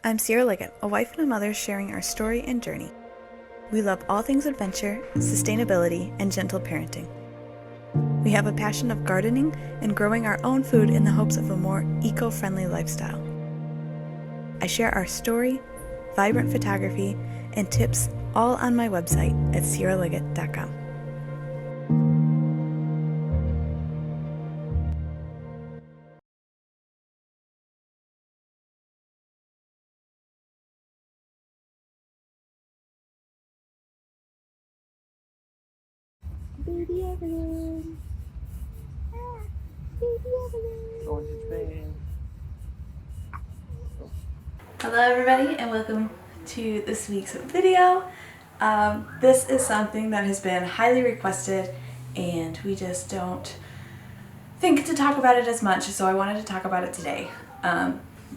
I'm Sierra Liggett, a wife and a mother sharing our story and journey. We love all things adventure, sustainability, and gentle parenting. We have a passion of gardening and growing our own food in the hopes of a more eco-friendly lifestyle. I share our story, vibrant photography, and tips all on my website at sierraliggett.com. Baby Evelyn. Baby Evelyn. Going to Japan. Hello everybody and welcome to this week's video. This is something that has been highly requested and we just don't think to talk about it as much, so I wanted to talk about it today.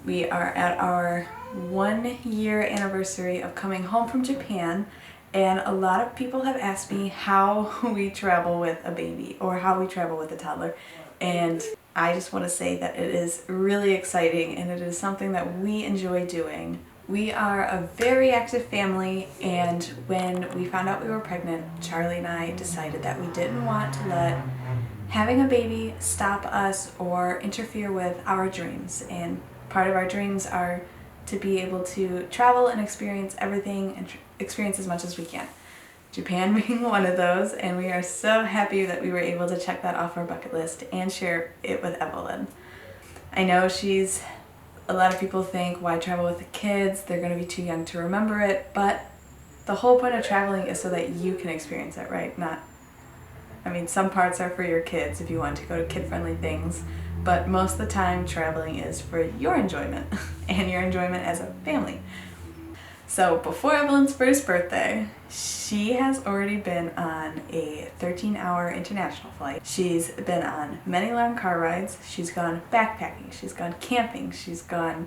We are at our 1 year anniversary of coming home from Japan, and a lot of people have asked me how we travel with a baby or how we travel with a toddler, and I just want to say that it is really exciting and it is something that we enjoy doing. We are a very active family, and when we found out we were pregnant, Charlie and I decided that we didn't want to let having a baby stop us or interfere with our dreams. And part of our dreams are to be able to travel and experience everything and experience as much as we can. Japan being one of those, and we are so happy that we were able to check that off our bucket list and share it with Evelyn. I know a lot of people think, why travel with the kids? They're going to be too young to remember it, but the whole point of traveling is so that you can experience it, right? Some parts are for your kids if you want to go to kid-friendly things, but most of the time traveling is for your enjoyment and your enjoyment as a family. So before Evelyn's first birthday, she has already been on a 13-hour international flight. She's been on many long car rides. She's gone backpacking. She's gone camping. She's gone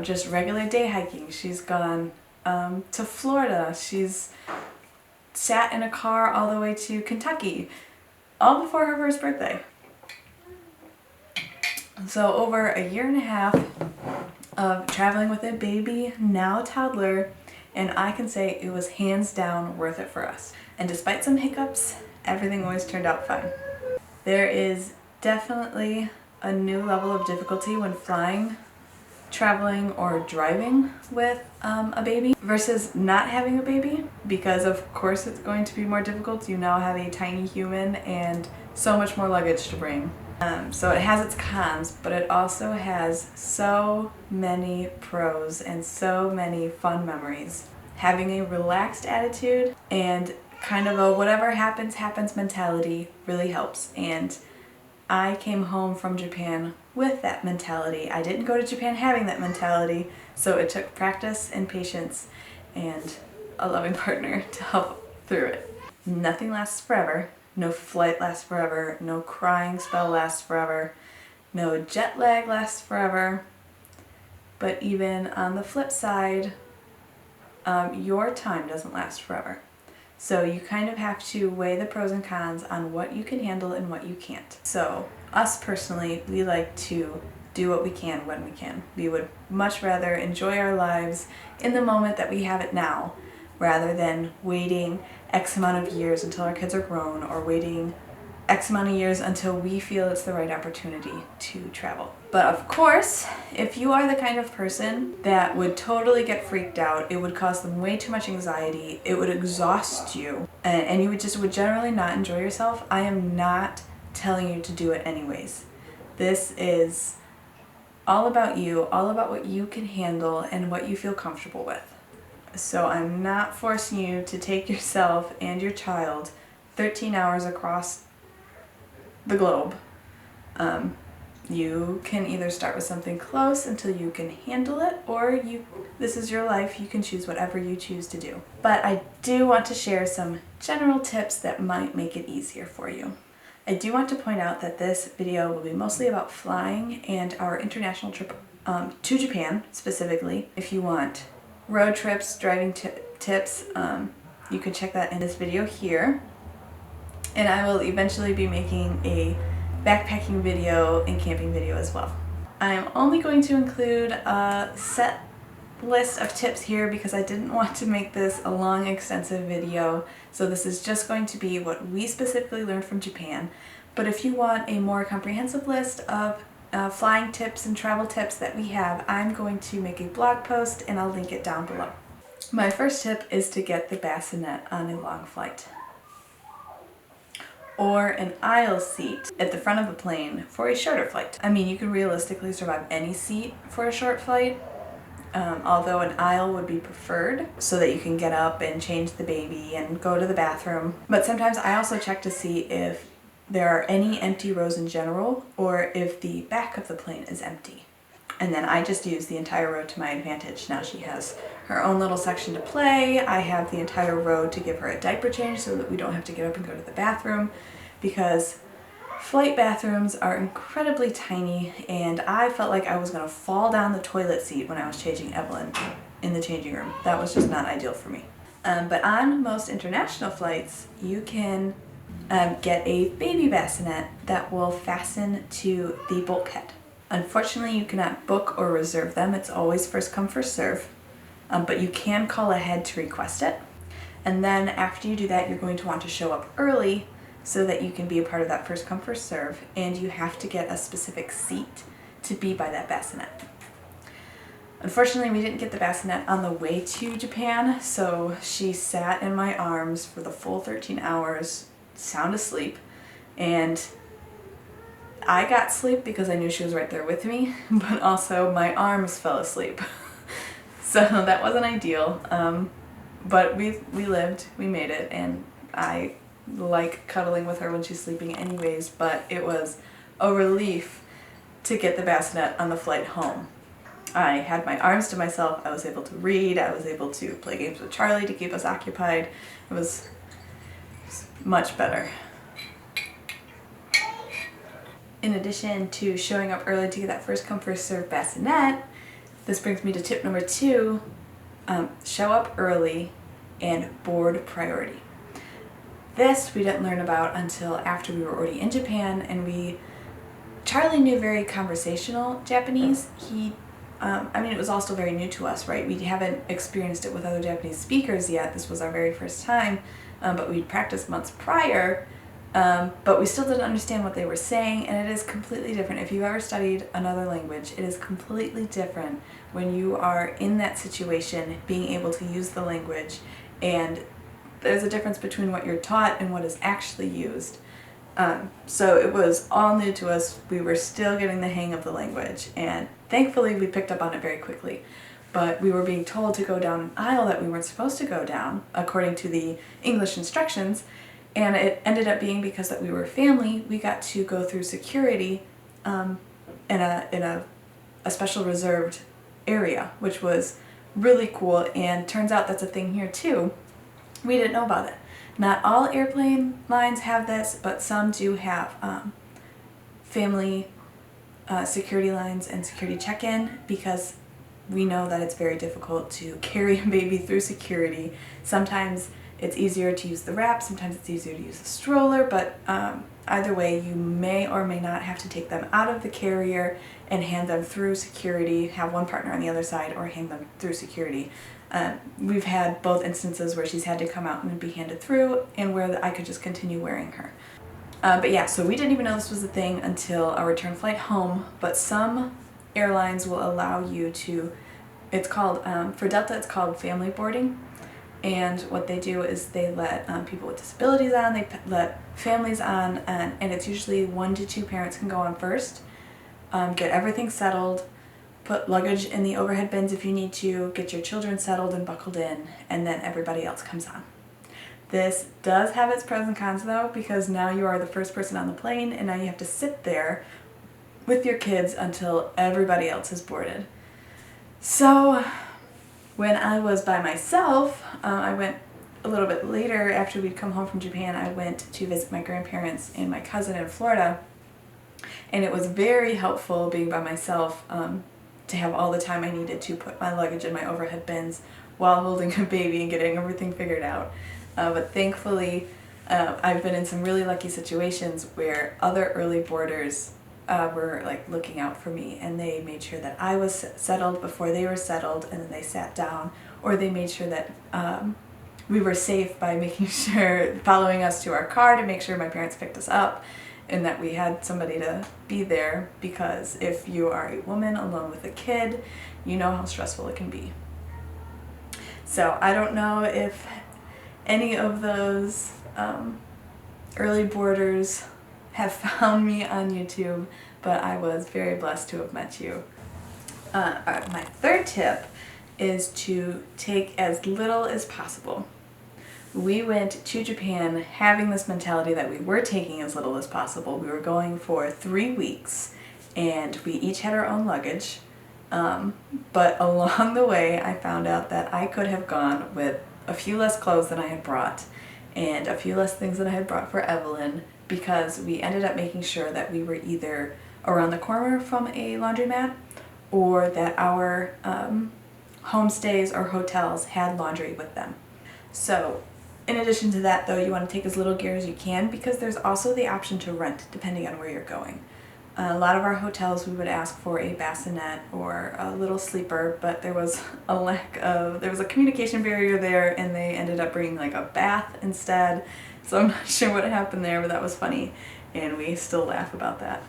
just regular day hiking. She's gone to Florida. She's sat in a car all the way to Kentucky, all before her first birthday. So over a year and a half of traveling with a baby, now toddler, and I can say it was hands down worth it for us. And despite some hiccups, everything always turned out fine. There is definitely a new level of difficulty when flying, traveling, or driving with a baby versus not having a baby, because of course it's going to be more difficult. You now have a tiny human and so much more luggage to bring. So it has its cons, but it also has so many pros and so many fun memories. Having a relaxed attitude and kind of a whatever happens, happens mentality really helps. And I came home from Japan with that mentality. I didn't go to Japan having that mentality, so it took practice and patience and a loving partner to help through it. Nothing lasts forever. No flight lasts forever, no crying spell lasts forever, no jet lag lasts forever, but even on the flip side, your time doesn't last forever. So you kind of have to weigh the pros and cons on what you can handle and what you can't. So us personally, we like to do what we can when we can. We would much rather enjoy our lives in the moment that we have it now, rather than waiting X amount of years until our kids are grown, or waiting X amount of years until we feel it's the right opportunity to travel. But of course, if you are the kind of person that would totally get freaked out, it would cause them way too much anxiety, it would exhaust you, and you would generally not enjoy yourself, I am not telling you to do it anyways. This is all about you, all about what you can handle and what you feel comfortable with. So I'm not forcing you to take yourself and your child 13 hours across the globe. You can either start with something close until you can handle it, or this is your life, you can choose whatever you choose to do. But I do want to share some general tips that might make it easier for you. I do want to point out that this video will be mostly about flying and our international trip to Japan specifically. If you want road trips, driving tips, you can check that in this video here. And I will eventually be making a backpacking video and camping video as well. I'm only going to include a set list of tips here because I didn't want to make this a long, extensive video. So this is just going to be what we specifically learned from Japan. But if you want a more comprehensive list of flying tips and travel tips that we have, I'm going to make a blog post and I'll link it down below. My first tip is to get the bassinet on a long flight, or an aisle seat at the front of the plane for a shorter flight. I mean, you can realistically survive any seat for a short flight, although an aisle would be preferred so that you can get up and change the baby and go to the bathroom. But sometimes I also check to see if there are any empty rows in general, or if the back of the plane is empty. And then I just use the entire row to my advantage. Now she has her own little section to play. I have the entire row to give her a diaper change so that we don't have to get up and go to the bathroom, because flight bathrooms are incredibly tiny and I felt like I was going to fall down the toilet seat when I was changing Evelyn in the changing room. That was just not ideal for me. But on most international flights, you can get a baby bassinet that will fasten to the bulkhead. Unfortunately, you cannot book or reserve them. It's always first come, first serve. But you can call ahead to request it. And then after you do that, you're going to want to show up early so that you can be a part of that first come, first serve. And you have to get a specific seat to be by that bassinet. Unfortunately, we didn't get the bassinet on the way to Japan, so she sat in my arms for the full 13 hours, sound asleep, and I got sleep because I knew she was right there with me, but also my arms fell asleep. So that wasn't ideal, but we lived, we made it, and I like cuddling with her when she's sleeping anyways, but it was a relief to get the bassinet on the flight home. I had my arms to myself, I was able to read, I was able to play games with Charlie to keep us occupied. It was much better. In addition to showing up early to get that first come first serve bassinet, this brings me to tip number 2, show up early and board priority. This we didn't learn about until after we were already in Japan, and Charlie knew very conversational Japanese. I mean, it was all still very new to us, right? We haven't experienced it with other Japanese speakers yet. This was our very first time, but we'd practiced months prior, but we still didn't understand what they were saying, and it is completely different. If you've ever studied another language, it is completely different when you are in that situation, being able to use the language, and there's a difference between what you're taught and what is actually used. So it was all new to us. We were still getting the hang of the language, and thankfully we picked up on it very quickly. But we were being told to go down an aisle that we weren't supposed to go down according to the English instructions, and it ended up being because that we were family, we got to go through security in a special reserved area, which was really cool, and turns out that's a thing here too. We didn't know about it. Not all airplane lines have this, but some do have family security lines and security check-in, because we know that it's very difficult to carry a baby through security. Sometimes it's easier to use the wrap, sometimes it's easier to use the stroller, but either way, you may or may not have to take them out of the carrier and hand them through security, have one partner on the other side, or hand them through security. We've had both instances where she's had to come out and be handed through, and where I could just continue wearing her. But yeah, so we didn't even know this was a thing until our return flight home, but some airlines will allow you to, it's called, for Delta it's called family boarding, and what they do is they let people with disabilities on, they let families on, and it's usually 1 to 2 parents can go on first, get everything settled, put luggage in the overhead bins if you need to, get your children settled and buckled in, and then everybody else comes on. This does have its pros and cons though, because now you are the first person on the plane, and now you have to sit there with your kids until everybody else is boarded. So when I was by myself, I went a little bit later after we'd come home from Japan. I went to visit my grandparents and my cousin in Florida, and it was very helpful being by myself, to have all the time I needed to put my luggage in my overhead bins while holding a baby and getting everything figured out. But thankfully, I've been in some really lucky situations where other early boarders were like looking out for me, and they made sure that I was settled before they were settled, and then they sat down, or they made sure that we were safe by making sure, following us to our car to make sure my parents picked us up, and that we had somebody to be there, because if you are a woman alone with a kid, you know how stressful it can be. So I don't know if any of those early boarders have found me on YouTube, but I was very blessed to have met you. My third tip is to take as little as possible. We went to Japan having this mentality that we were taking as little as possible. We were going for 3 weeks, and we each had our own luggage. But along the way, I found out that I could have gone with a few less clothes than I had brought, and a few less things that I had brought for Evelyn, because we ended up making sure that we were either around the corner from a laundromat, or that our homestays or hotels had laundry with them. So in addition to that, though, you want to take as little gear as you can, because there's also the option to rent depending on where you're going. A lot of our hotels, we would ask for a bassinet or a little sleeper, but there was a communication barrier there, and they ended up bringing like a bath instead. So I'm not sure what happened there, but that was funny, and we still laugh about that.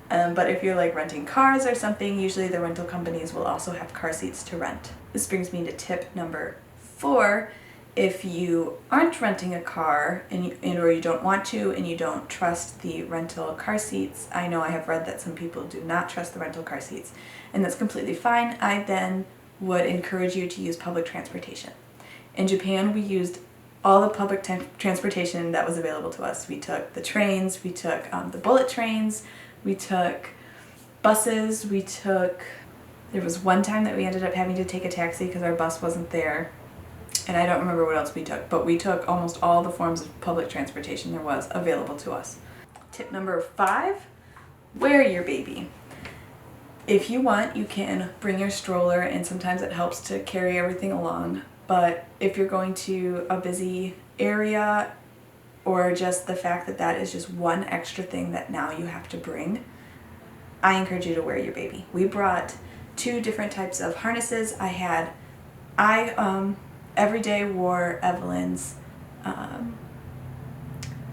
But if you're like renting cars or something, usually the rental companies will also have car seats to rent. This brings me to tip number 4. If you aren't renting a car or you don't want to, and you don't trust the rental car seats, I know I have read that some people do not trust the rental car seats, and that's completely fine. I then would encourage you to use public transportation. In Japan, we used all the public transportation that was available to us. We took the trains, we took the bullet trains, we took buses, there was one time that we ended up having to take a taxi because our bus wasn't there. And I don't remember what else we took, but we took almost all the forms of public transportation there was available to us. Tip number 5, wear your baby. If you want, you can bring your stroller, and sometimes it helps to carry everything along. But if you're going to a busy area, or just the fact that that is just one extra thing that now you have to bring, I encourage you to wear your baby. We brought 2 different types of harnesses. I every day wore Evelyn's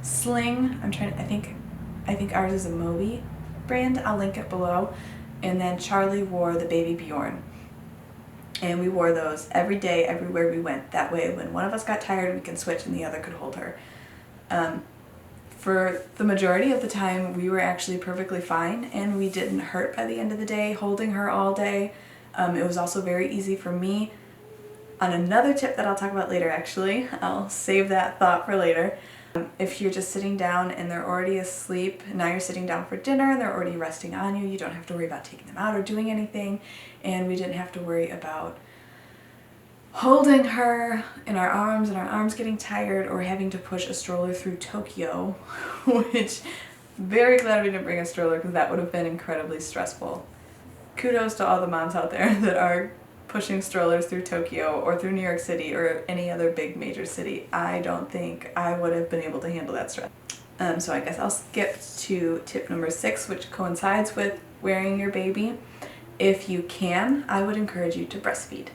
sling. I think ours is a Moby brand. I'll link it below. And then Charlie wore the Baby Bjorn. And we wore those every day, everywhere we went. That way, when one of us got tired, we can switch and the other could hold her. For the majority of the time, we were actually perfectly fine, and we didn't hurt by the end of the day holding her all day. It was also very easy for me. On another tip that I'll talk about later, actually, I'll save that thought for later. If you're just sitting down and they're already asleep, and now you're sitting down for dinner and they're already resting on you, you don't have to worry about taking them out or doing anything. And we didn't have to worry about holding her in our arms and our arms getting tired, or having to push a stroller through Tokyo, which very glad we didn't bring a stroller, because that would have been incredibly stressful. Kudos to all the moms out there that are pushing strollers through Tokyo or through New York City or any other big major city. I don't think I would have been able to handle that stress. So I guess I'll skip to tip number 6, which coincides with wearing your baby. If you can, I would encourage you to breastfeed.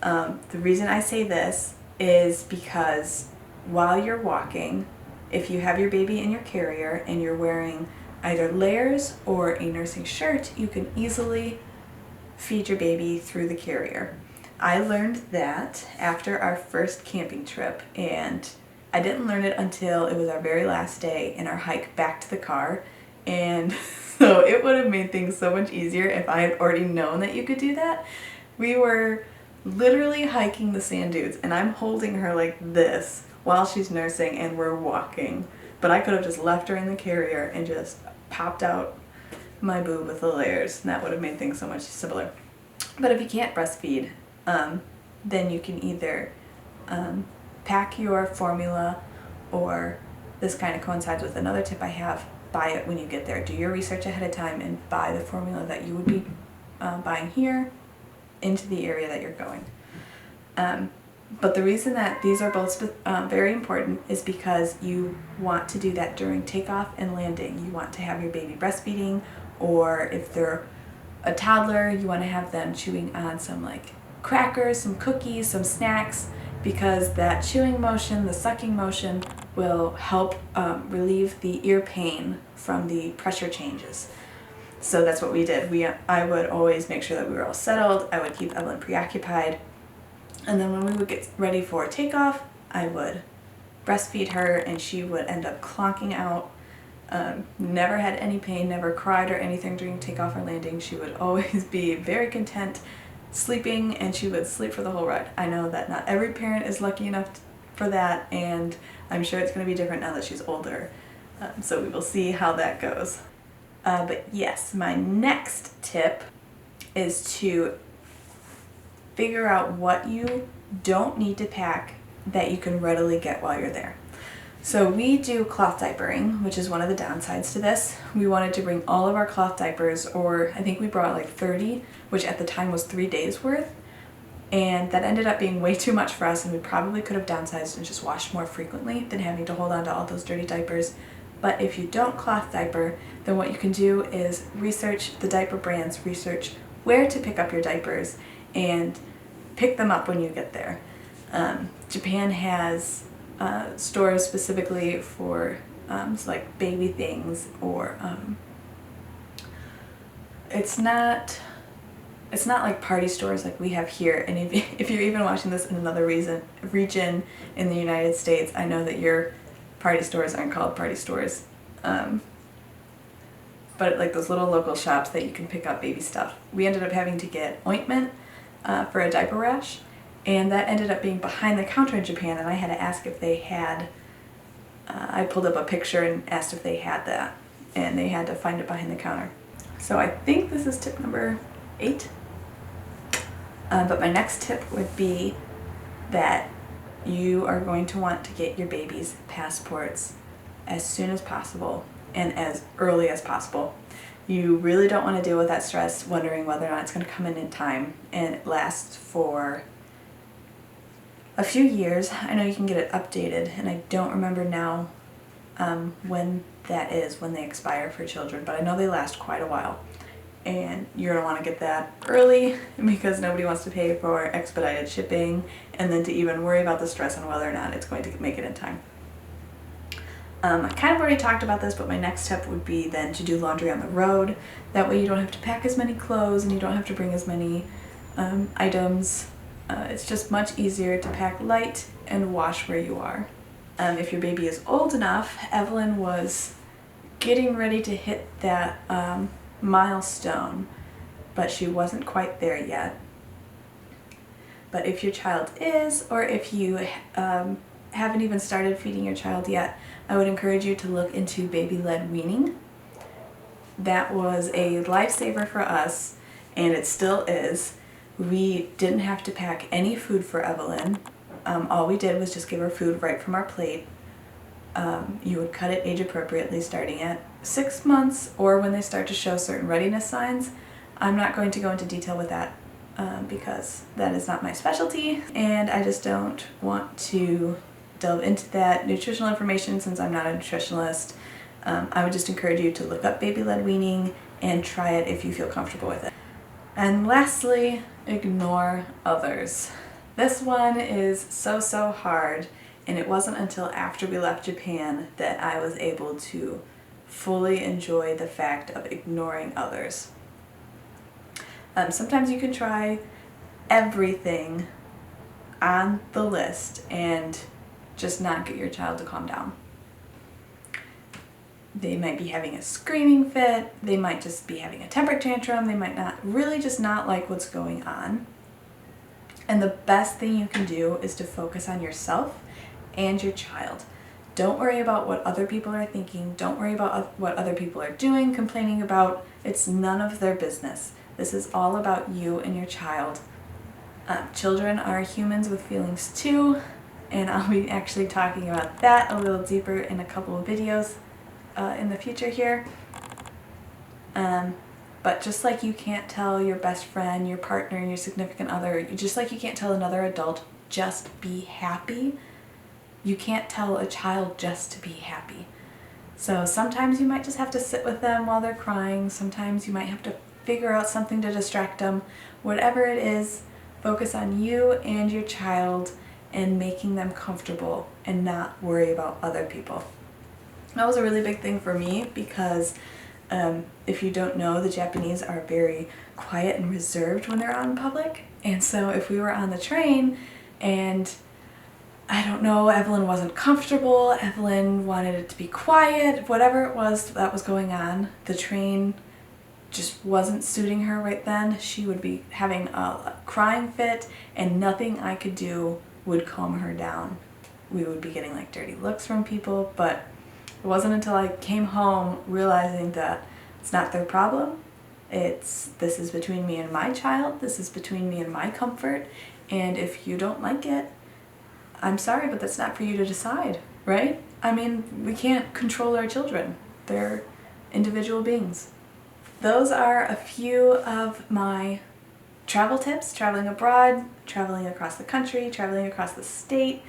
The reason I say this is because while you're walking, if you have your baby in your carrier and you're wearing either layers or a nursing shirt, you can easily feed your baby through the carrier. I learned that after our first camping trip, and I didn't learn it until it was our very last day in our hike back to the car, and so it would have made things so much easier if I had already known that you could do that. We were literally hiking the sand dunes, and I'm holding her like this while she's nursing, and we're walking. But I could have just left her in the carrier and just popped out my boob with the layers, and that would have made things so much simpler. But if you can't breastfeed, then you can either pack your formula, or this kind of coincides with another tip I have: buy it when you get there. Do your research ahead of time and buy the formula that you would be buying here into the area that you're going. But the reason that these are both very important is because you want to do that during takeoff and landing. You want to have your baby breastfeeding, or if they're a toddler, you want to have them chewing on some like crackers, some cookies, some snacks, because that chewing motion, the sucking motion, will help relieve the ear pain from the pressure changes. So that's what we did. I would always make sure that we were all settled. I would keep Evelyn preoccupied. And then when we would get ready for takeoff, I would breastfeed her and she would end up clonking out. Never had any pain, never cried or anything during takeoff or landing. She would always be very content sleeping, and she would sleep for the whole ride. I know that not every parent is lucky enough for that, and I'm sure it's going to be different now that she's older. So we will see how that goes. But yes, my next tip is to figure out what you don't need to pack that you can readily get while you're there. So we do cloth diapering, which is one of the downsides to this. We wanted to bring all of our cloth diapers, or I think we brought like 30, which at the time was 3 days worth. And that ended up being way too much for us, and we probably could have downsized and just washed more frequently than having to hold on to all those dirty diapers. But if you don't cloth diaper, then what you can do is research the diaper brands, research where to pick up your diapers, and pick them up when you get there. Japan has stores specifically for like baby things, or it's not like party stores like we have here. And if you're even watching this in another region in the United States, I know that your party stores aren't called party stores, but like those little local shops that you can pick up baby stuff. We ended up having to get ointment for a diaper rash, and that ended up being behind the counter in Japan, and I had to ask if they had, I pulled up a picture and asked if they had that, and they had to find it behind the counter. So I think this is tip number 8. But my next tip would be that you are going to want to get your baby's passports as soon as possible and as early as possible. You really don't want to deal with that stress wondering whether or not it's going to come in time, and it lasts for a few years. I know you can get it updated, and I don't remember now when that is, when they expire for children, but I know they last quite a while. And you're going to want to get that early because nobody wants to pay for expedited shipping and then to even worry about the stress on whether or not it's going to make it in time. I kind of already talked about this, but my next step would be then to do laundry on the road. That way you don't have to pack as many clothes and you don't have to bring as many items. It's just much easier to pack light and wash where you are. If your baby is old enough, Evelyn was getting ready to hit that milestone, but she wasn't quite there yet. But if your child is, or if you haven't even started feeding your child yet, I would encourage you to look into baby-led weaning. That was a lifesaver for us, and it still is. We didn't have to pack any food for Evelyn. All we did was just give her food right from our plate. You would cut it age appropriately starting at 6 months, or when they start to show certain readiness signs. I'm not going to go into detail with that because that is not my specialty, and I just don't want to delve into that nutritional information since I'm not a nutritionist. I would just encourage you to look up baby-led weaning and try it if you feel comfortable with it. And lastly, ignore others. This one is so hard, and it wasn't until after we left Japan that I was able to fully enjoy the fact of ignoring others. Sometimes you can try everything on the list and just not get your child to calm down. They might be having a screaming fit, they might just be having a temper tantrum, they might not like what's going on. And the best thing you can do is to focus on yourself and your child. Don't worry about what other people are thinking, don't worry about what other people are doing, complaining about. It's none of their business. This is all about you and your child. Children are humans with feelings too, and I'll be actually talking about that a little deeper in a couple of videos in the future here. But just like you can't tell your best friend, your partner, your significant other, just like you can't tell another adult just be happy. You can't tell a child just to be happy. So sometimes you might just have to sit with them while they're crying. Sometimes you might have to figure out something to distract them. Whatever it is, focus on you and your child and making them comfortable and not worry about other people. That was a really big thing for me because if you don't know, the Japanese are very quiet and reserved when they're out in public. And so if we were on the train and I don't know, Evelyn wasn't comfortable, Evelyn wanted it to be quiet, whatever it was that was going on, the train just wasn't suiting her right then. She would be having a crying fit and nothing I could do would calm her down. We would be getting like dirty looks from people, but it wasn't until I came home realizing that it's not their problem. This is between me and my child, this is between me and my comfort, and if you don't like it, I'm sorry, but that's not for you to decide, right? I mean, we can't control our children. They're individual beings. Those are a few of my travel tips, traveling abroad, traveling across the country, traveling across the state,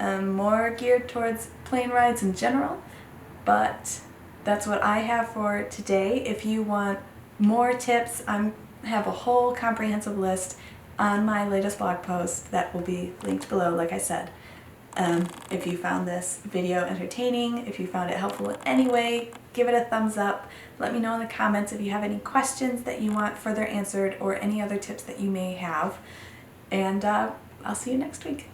more geared towards plane rides in general, but that's what I have for today. If you want more tips, I have a whole comprehensive list on my latest blog post that will be linked below, like I said. If you found this video entertaining, if you found it helpful in any way, give it a thumbs up. Let me know in the comments if you have any questions that you want further answered or any other tips that you may have. And I'll see you next week.